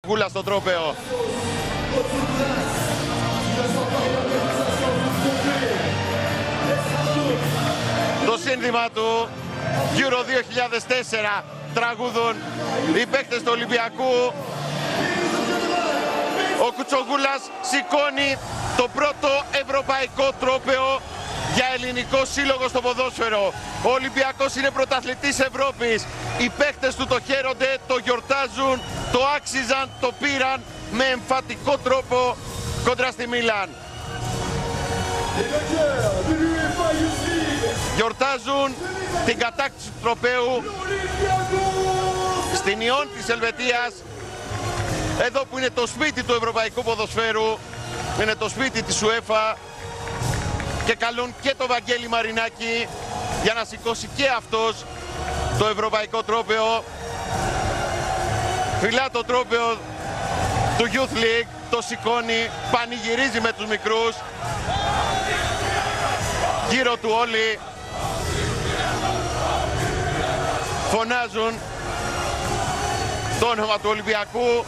Γούλα στο τρόπαιο. Το σύνθημα του Euro 2004 τραγούδουν οι παίκτες του Ολυμπιακού. Ο Κουτσογούλας σηκώνει το πρώτο ευρωπαϊκό τρόπαιο για ελληνικό σύλλογο στο ποδόσφαιρο. Ο Ολυμπιακός είναι πρωταθλητής Ευρώπης. Οι παίκτες του το χαίρονται, το γιορτάζουν, το άξιζαν, το πήραν με εμφατικό τρόπο κοντρά στη Μίλαν. Γιορτάζουν την κατάκτηση του τροπαίου στην Ιόν της Ελβετίας, εδώ που είναι το σπίτι του ευρωπαϊκού ποδοσφαίρου, είναι το σπίτι της UEFA, και καλούν και το Βαγγέλη Μαρινάκη για να σηκώσει και αυτός το ευρωπαϊκό τρόπαιο. Φυλά το τρόπαιο του Youth League, το σηκώνει, πανηγυρίζει με τους μικρούς. Γύρω του όλοι φωνάζουν το όνομα του Ολυμπιακού.